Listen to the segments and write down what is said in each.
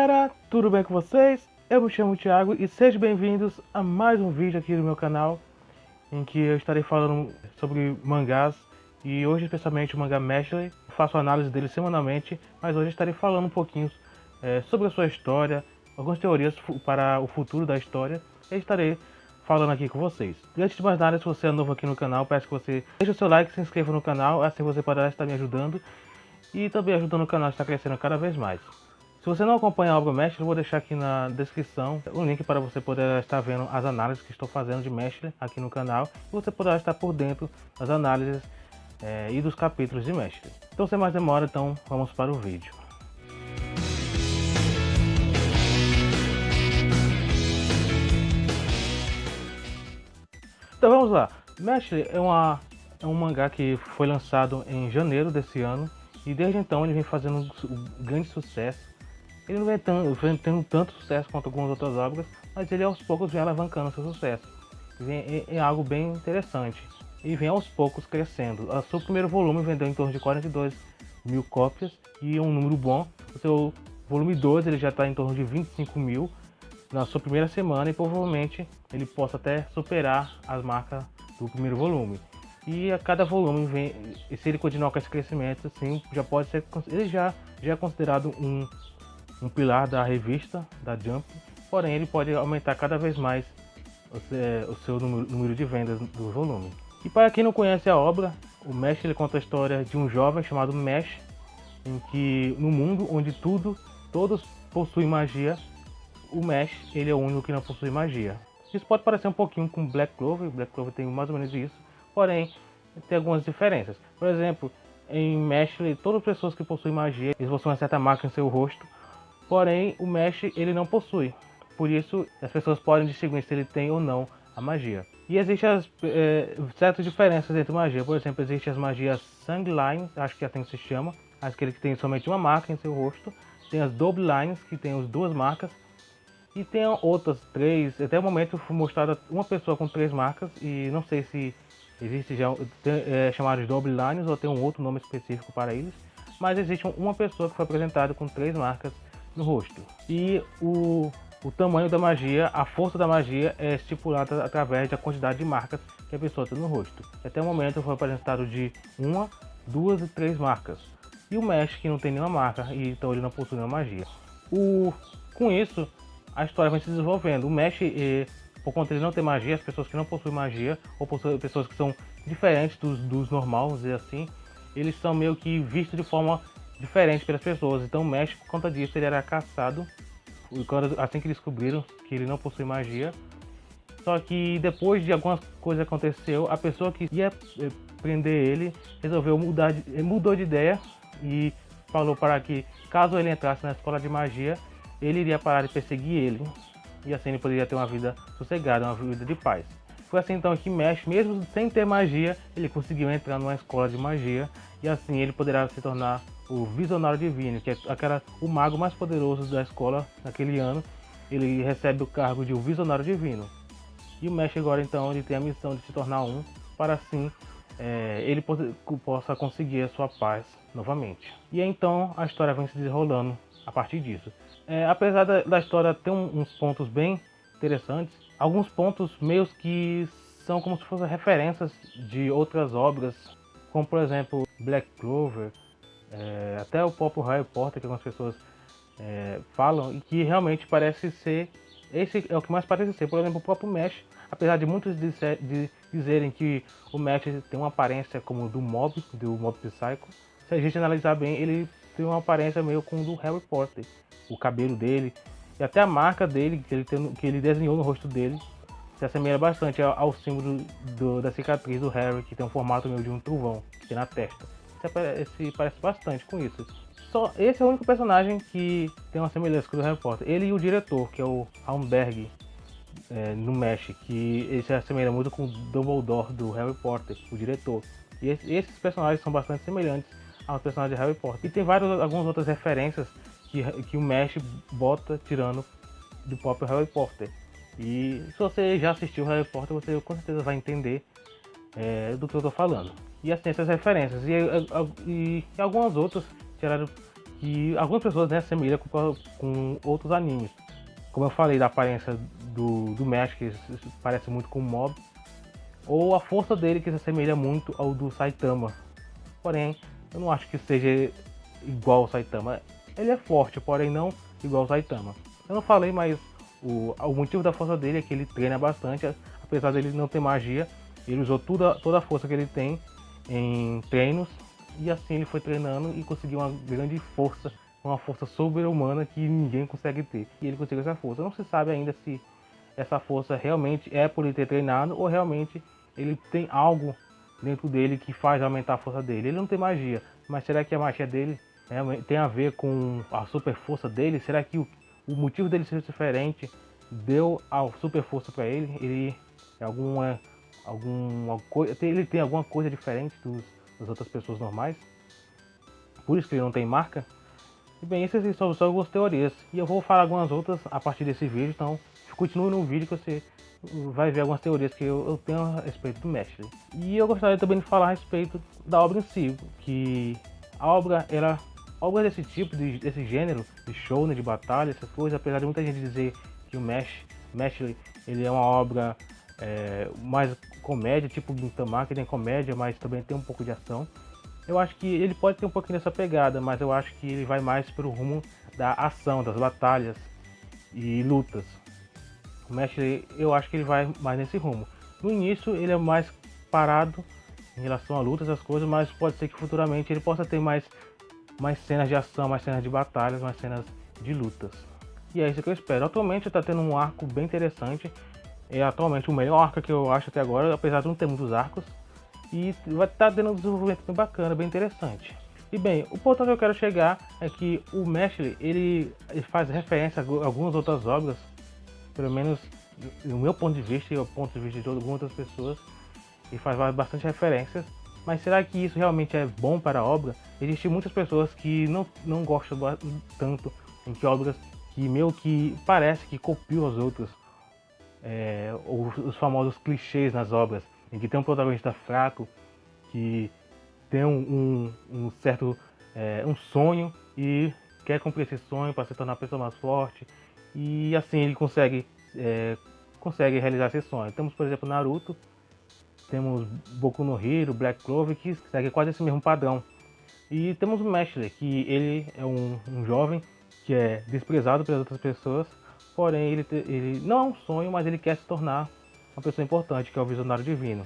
galera, tudo bem com vocês? Eu me chamo Thiago e sejam bem-vindos a mais um vídeo aqui do meu canal, em que eu estarei falando sobre mangás e hoje especialmente o mangá Meshle. Faço análise dele semanalmente, mas hoje estarei falando um pouquinho sobre a sua história, algumas teorias para o futuro da história e estarei falando aqui com vocês. E antes de mais nada, se você é novo aqui no canal, peço que você deixe o seu like e se inscreva no canal, assim você poderá estar me ajudando e também ajudando o canal a estar crescendo cada vez mais. Se você não acompanha a obra Meshle, eu vou deixar aqui na descrição o link para você poder estar vendo as análises que estou fazendo de Meshle aqui no canal. E você poderá estar por dentro das análises e dos capítulos de Meshle. Então sem mais demora, então vamos para o vídeo. Então vamos lá. Meshle é um mangá que foi lançado em janeiro desse ano. E desde então ele vem fazendo um grande sucesso. Ele não vem tendo tanto sucesso quanto algumas outras obras, mas ele aos poucos vem alavancando seu sucesso. É algo bem interessante. E vem aos poucos crescendo. O seu primeiro volume vendeu em torno de 42 mil cópias, e é um número bom. O seu volume 2 ele já está em torno de 25 mil na sua primeira semana, e provavelmente ele possa até superar as marcas do primeiro volume. E a cada volume vem, se ele continuar com esse crescimento, assim, já pode ser, ele já é considerado um pilar da revista, da Jump, porém ele pode aumentar cada vez mais o seu número de vendas do volume. E para quem não conhece a obra, o Mesh ele conta a história de um jovem chamado Mesh, em que no mundo onde todos possuem magia, o Mesh ele é o único que não possui magia. Isso pode parecer um pouquinho com Black Clover tem mais ou menos isso, porém tem algumas diferenças. Por exemplo, em Mesh todas as pessoas que possuem magia, eles possuem uma certa marca em seu rosto. Porém, o Mesh ele não possui. Por isso, as pessoas podem distinguir se ele tem ou não a magia. E existem certas diferenças entre magia. Por exemplo, existem as magias Sangue Lines, acho que é assim que se chama, aquele que tem somente uma marca em seu rosto. Tem as Double Lines, que tem as duas marcas. E tem outras três. Até o momento foi mostrada uma pessoa com 3 marcas. E não sei se existe já chamado de Double Lines ou tem um outro nome específico para eles. Mas existe uma pessoa que foi apresentada com 3 marcas no rosto. E o tamanho da magia, a força da magia é estipulada através da quantidade de marcas que a pessoa tem no rosto. Até o momento foi apresentado de 1, 2 e 3 marcas. E o Mesh que não tem nenhuma marca, e então ele não possui nenhuma magia. Com isso, a história vai se desenvolvendo. O Mesh, por conta de ele não ter magia, as pessoas que não possuem magia, ou pessoas que são diferentes dos normais, vamos dizer assim, eles são meio que vistos de forma diferente pelas pessoas. Então o Mesh, por conta disso, ele era caçado assim que descobriram que ele não possui magia. Só que depois de algumas coisas aconteceu, a pessoa que ia prender ele resolveu mudou de ideia e falou para que caso ele entrasse na escola de magia, ele iria parar de perseguir ele, e assim ele poderia ter uma vida sossegada, uma vida de paz. Foi assim então que Mesh, mesmo sem ter magia, ele conseguiu entrar numa escola de magia, e assim ele poderá se tornar o Visionário Divino, que é o mago mais poderoso da escola naquele ano. Ele recebe o cargo de o Visionário Divino. E o Mesh agora então ele tem a missão de se tornar um, para assim ele possa conseguir a sua paz novamente. E então a história vem se desenrolando a partir disso. Apesar da história ter uns pontos bem interessantes, alguns pontos meus que são como se fossem referências de outras obras, como por exemplo Black Clover, até o próprio Harry Potter, que algumas pessoas falam, e que realmente parece ser, esse é o que mais parece ser. Por exemplo, o próprio Mesh, apesar de muitos dizerem que o Mesh tem uma aparência como do Mob Psycho, se a gente analisar bem, ele tem uma aparência meio com o do Harry Potter. O cabelo dele e até a marca dele que ele desenhou no rosto dele se assemelha bastante ao símbolo da cicatriz do Harry, que tem um formato meio de um trovão que tem na testa. Se parece bastante com isso. Só esse é o único personagem que tem uma semelhança com o Harry Potter. Ele e o diretor, que é o Raumberg, no Mesh, que ele se assemelha muito com o Dumbledore do Harry Potter, o diretor. E esses personagens são bastante semelhantes aos personagens de Harry Potter. E tem algumas outras referências que o Mesh bota tirando do próprio Harry Potter. E se você já assistiu Harry Potter, você com certeza vai entender do que eu estou falando. E assim, essas referências e algumas outras tiraram que algumas pessoas, né, assemelham com outros animes. Como eu falei da aparência do Mesh, que parece muito com o Mob, ou a força dele que se assemelha muito ao do Saitama. Porém, eu não acho que seja igual ao Saitama. Ele é forte, porém não igual ao Saitama. Eu não falei, mas o motivo da força dele é que ele treina bastante, apesar dele não ter magia. Ele usou toda a força que ele tem em treinos, e assim ele foi treinando e conseguiu uma grande força, uma força sobre-humana que ninguém consegue ter. E ele conseguiu essa força. Não se sabe ainda se essa força realmente é por ele ter treinado ou realmente ele tem algo dentro dele que faz aumentar a força dele. Ele não tem magia, mas será que a magia dele tem a ver com a super força dele? Será que o motivo dele ser diferente deu a super força para ele? Ele é ele tem alguma coisa diferente das outras pessoas normais? Por isso que ele não tem marca? E bem, essas são só algumas teorias. E eu vou falar algumas outras a partir desse vídeo, então continue no vídeo que você vai ver algumas teorias que eu tenho a respeito do Mestre. E eu gostaria também de falar a respeito da obra em si, que a obra desse tipo, desse gênero, de show, de batalha, essas coisas, apesar de muita gente dizer que o Mestre ele é uma obra mais comédia, tipo Gintama, que tem comédia, mas também tem um pouco de ação. Eu acho que ele pode ter um pouquinho dessa pegada, mas eu acho que ele vai mais pelo rumo da ação, das batalhas e lutas. O Mestre, eu acho que ele vai mais nesse rumo. No início ele é mais parado em relação a lutas, essas coisas, mas pode ser que futuramente ele possa ter mais cenas de ação, mais cenas de batalhas, mais cenas de lutas. E é isso que eu espero. Atualmente está tendo um arco bem interessante. É atualmente o melhor arco que eu acho até agora, apesar de não ter muitos arcos. E vai estar tendo um desenvolvimento bem bacana, bem interessante. E bem, o ponto que eu quero chegar é que o Mestre ele faz referência a algumas outras obras, pelo menos no meu ponto de vista e o ponto de vista de algumas outras pessoas, e faz bastante referências. Mas será que isso realmente é bom para a obra? Existem muitas pessoas que não gostam tanto de obras que meio que parece que copiam as outras, os famosos clichês nas obras, em que tem um protagonista fraco, que tem um certo um sonho e quer cumprir esse sonho para se tornar uma pessoa mais forte, e assim ele consegue realizar esse sonho. Temos, por exemplo, Naruto, temos Boku no Hero, Black Clover, que segue quase esse mesmo padrão. E temos o Mestre, que ele é um jovem que é desprezado pelas outras pessoas, porém ele não é um sonho, mas ele quer se tornar uma pessoa importante, que é o Visionário Divino.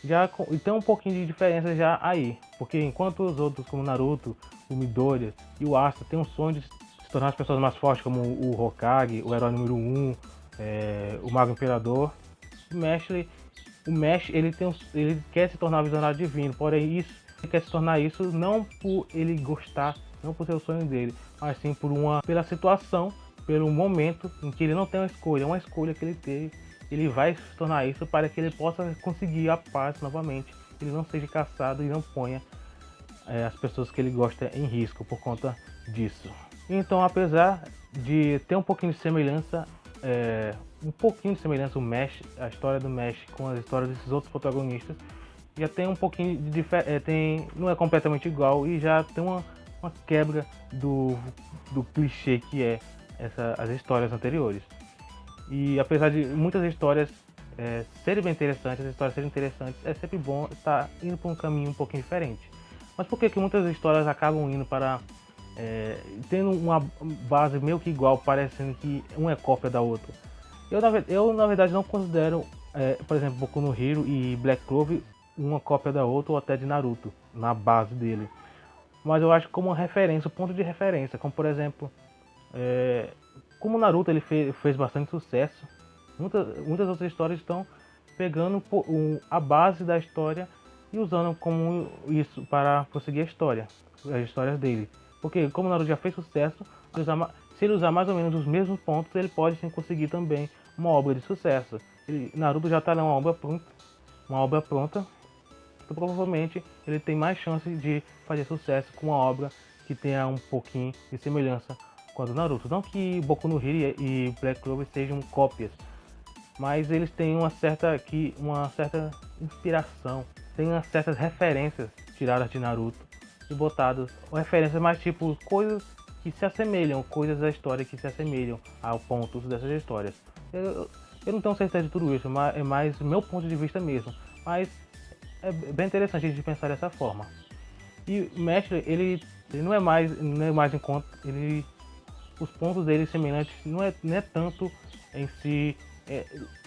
E tem um pouquinho de diferença já aí, porque enquanto os outros, como Naruto, o Midoriya e o Asta, têm um sonho de se tornar as pessoas mais fortes, como o Hokage, o herói número 1, o Mago Imperador, o Mestre ele quer se tornar Visionário Divino, porém ele quer se tornar isso não por ele gostar, não por ser o sonho dele, mas sim pela situação, pelo momento em que ele não tem uma escolha que ele teve. Ele vai se tornar isso para que ele possa conseguir a paz novamente, ele não seja caçado e não ponha as pessoas que ele gosta em risco por conta disso. Então, apesar de ter um pouquinho de semelhança, o Mesh, a história do Mesh com as histórias desses outros protagonistas, já tem um pouquinho de diferença, não é completamente igual e já tem uma quebra do clichê que é as histórias anteriores. E apesar de muitas histórias serem bem interessantes, é sempre bom estar indo para um caminho um pouquinho diferente. Mas por que muitas histórias acabam indo para tendo uma base meio que igual, parecendo que uma é cópia da outra? Eu na verdade não considero, por exemplo, Boku no Hero e Black Clover uma cópia da outra, ou até de Naruto, na base dele. Mas eu acho como referência, um ponto de referência, como por exemplo, como o Naruto ele fez bastante sucesso, muitas outras histórias estão pegando a base da história e usando como isso para prosseguir as histórias dele. Porque como o Naruto já fez sucesso, se ele usar mais ou menos os mesmos pontos, ele pode sim conseguir também uma obra de sucesso. Naruto já está numa obra pronta, então provavelmente ele tem mais chance de fazer sucesso com uma obra que tenha um pouquinho de semelhança com a do Naruto. Não que Boku no Hero e Black Clover sejam cópias, mas eles têm uma certa inspiração, têm umas certas referências tiradas de Naruto e botado referências mais tipo coisas que se assemelham, coisas da história que se assemelham ao ponto dessas histórias. Eu não tenho certeza de tudo isso, mas é mais meu ponto de vista mesmo. Mas é bem interessante a gente pensar dessa forma. E o Mestre, ele não é mais em conta, os pontos dele semelhantes não é tanto em si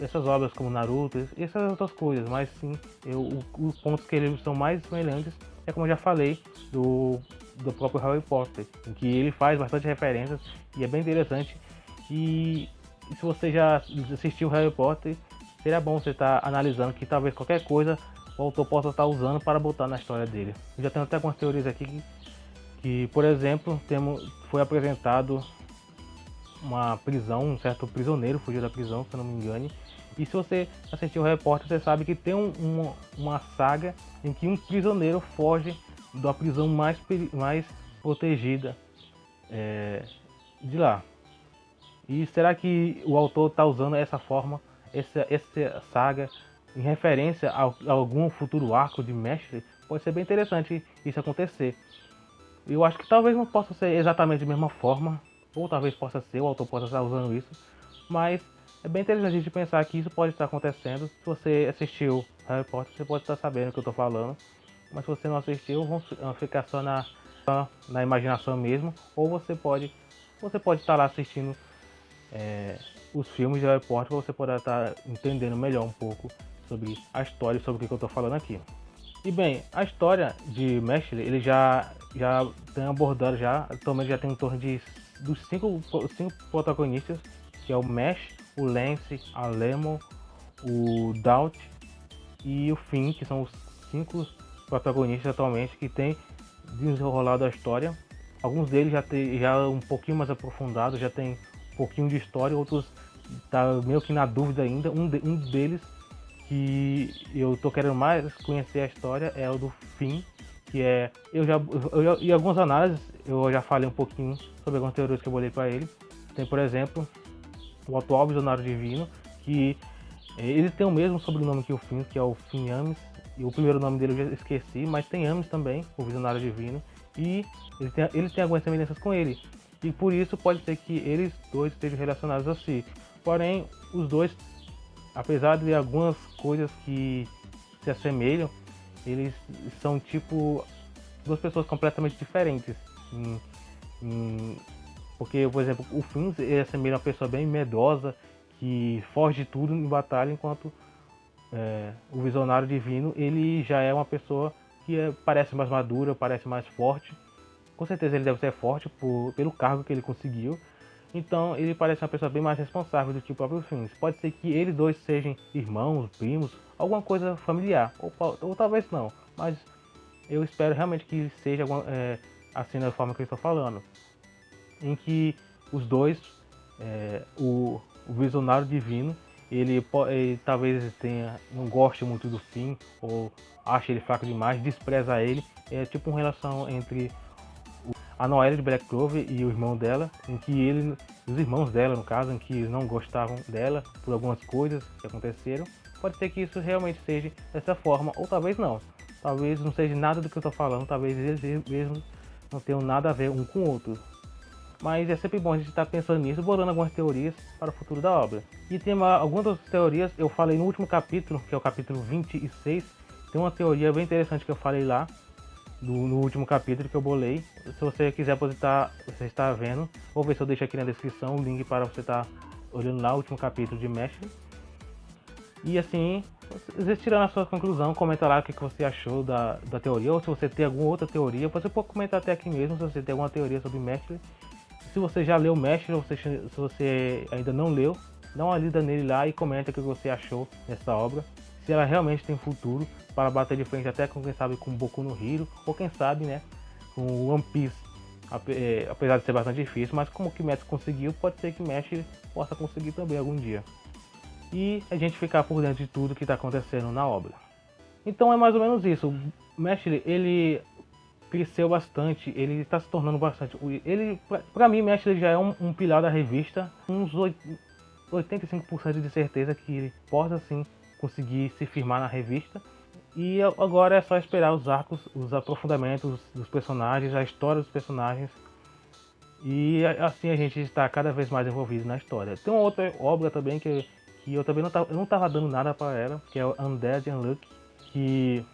essas obras como Naruto, essas outras coisas, mas sim os pontos que eles são mais semelhantes é como eu já falei do próprio Harry Potter, em que ele faz bastante referências e é bem interessante. E se você já assistiu Harry Potter, seria bom você estar analisando que talvez qualquer coisa o autor possa estar usando para botar na história dele. Eu já tenho até algumas teorias aqui que por exemplo, foi apresentado uma prisão, um certo prisioneiro fugiu da prisão, se eu não me engane. E se você assistiu o Harry Potter, você sabe que tem uma saga em que um prisioneiro foge da prisão mais protegida de lá. E será que o autor está usando essa forma, essa saga, em referência a algum futuro arco de Mestre? Pode ser bem interessante isso acontecer. Eu acho que talvez não possa ser exatamente da mesma forma, ou talvez possa ser, o autor possa estar usando isso, mas é bem interessante a gente pensar que isso pode estar acontecendo. Se você assistiu Harry Potter, você pode estar sabendo o que eu estou falando, mas se você não assistiu, vamos ficar só na imaginação mesmo, ou você pode estar lá assistindo os filmes de Harry Potter, você pode estar entendendo melhor um pouco sobre a história e sobre o que eu estou falando aqui. E bem, a história de Mestre, ele já tem abordado atualmente já tem em torno dos cinco protagonistas, que é o Mesh, o Lance, a Lemon, o Doubt e o Finn, que são os 5 protagonistas atualmente que tem desenrolado a história. Alguns deles já um pouquinho mais aprofundados, já tem um pouquinho de história, outros tá meio que na dúvida ainda. Um deles que eu tô querendo mais conhecer a história é o do Finn, que e algumas análises eu já falei um pouquinho sobre algumas teorias que eu bolei para ele. Tem, por exemplo, o atual Visionário Divino, que ele tem o mesmo sobrenome que o Finn, que é o Finn Ames, e o primeiro nome dele eu já esqueci, mas tem Ames também, o Visionário Divino, e ele tem algumas semelhanças com ele, e por isso pode ser que eles dois estejam relacionados a si. Porém, os dois, apesar de algumas coisas que se assemelham, eles são tipo duas pessoas completamente diferentes. Porque, por exemplo, o Finn assemelha uma pessoa bem medrosa, que foge de tudo em batalha, enquanto o Visionário Divino, ele já é uma pessoa que parece mais madura, parece mais forte. Com certeza ele deve ser forte pelo cargo que ele conseguiu. Então ele parece uma pessoa bem mais responsável do que o próprio Finn. Pode ser que eles dois sejam irmãos, primos, alguma coisa familiar, ou talvez não, mas eu espero realmente que seja assim da forma que eu estou falando, em que os dois, o Visionário Divino, ele talvez não goste muito do Finn, ou ache ele fraco demais, despreza ele. É tipo uma relação entre a Noelle de Black Clover e o irmão dela, em que os irmãos dela, no caso, em que eles não gostavam dela por algumas coisas que aconteceram. Pode ser que isso realmente seja dessa forma, ou talvez não. Talvez não seja nada do que eu estou falando, talvez eles mesmos não tenham nada a ver um com o outro. Mas é sempre bom a gente estar pensando nisso, bolando algumas teorias para o futuro da obra. E tem algumas outras teorias, eu falei no último capítulo, que é o capítulo 26, tem uma teoria bem interessante que eu falei lá, no último capítulo que eu bolei. Se você quiser você está vendo, vou ver se eu deixo aqui na descrição o link para você estar olhando lá o último capítulo de Mestre. E assim, você tirando a sua conclusão, comenta lá o que você achou da teoria, ou se você tem alguma outra teoria, você pode comentar até aqui mesmo se você tem alguma teoria sobre Mestre. Se você já leu Mestre, ou se você ainda não leu, dá uma lida nele lá e comenta o que você achou dessa obra. Se ela realmente tem futuro para bater de frente até com, quem sabe, com Boku no Hero, ou quem sabe, né, com One Piece, apesar de ser bastante difícil, mas como o Kimetsu conseguiu, pode ser que Mestre possa conseguir também algum dia. E a gente ficar por dentro de tudo que está acontecendo na obra. Então é mais ou menos isso. O Mestre, ele cresceu bastante, ele está se tornando bastante. Para mim, Mestre já é um pilar da revista, uns 85% de certeza que ele possa sim conseguir se firmar na revista. E agora é só esperar os arcos, os aprofundamentos dos personagens, a história dos personagens. E assim a gente está cada vez mais envolvido na história. Tem uma outra obra também que eu também não tava dando nada para ela, que é o Undead Unluck, que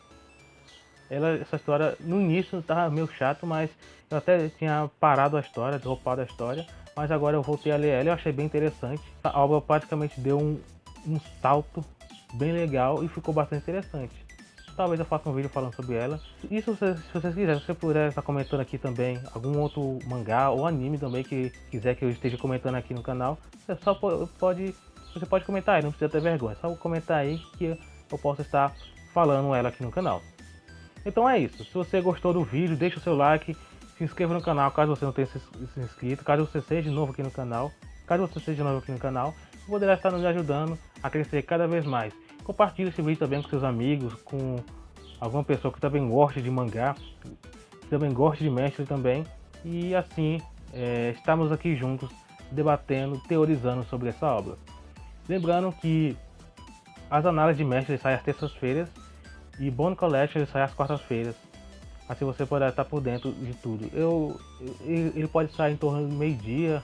essa história no início estava meio chato, mas eu até tinha parado a história, dropado a história, mas agora eu voltei a ler ela e eu achei bem interessante. A obra praticamente deu um salto bem legal e ficou bastante interessante. Talvez eu faça um vídeo falando sobre ela. E se vocês quiserem, se você puder estar comentando aqui também algum outro mangá ou anime também que quiser que eu esteja comentando aqui no canal, você pode comentar aí, não precisa ter vergonha, é só comentar aí que eu posso estar falando ela aqui no canal. Então é isso, se você gostou do vídeo, deixa o seu like, se inscreva no canal caso você não tenha se inscrito, caso você seja novo aqui no canal, poderá estar nos ajudando a crescer cada vez mais. Compartilhe esse vídeo também com seus amigos, com alguma pessoa que também gosta de mangá, que também gosta de mestre também. E assim, estamos aqui juntos, debatendo, teorizando sobre essa obra. Lembrando que as análises de mestre saem às terças-feiras e Bone Collection sai às quartas-feiras. Assim você poderá estar por dentro de tudo. Ele pode sair em torno do meio-dia,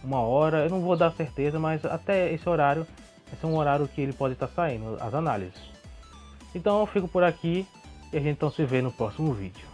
1 hora, eu não vou dar certeza, mas até esse horário, esse é um horário que ele pode estar saindo, as análises. Então eu fico por aqui e a gente então se vê no próximo vídeo.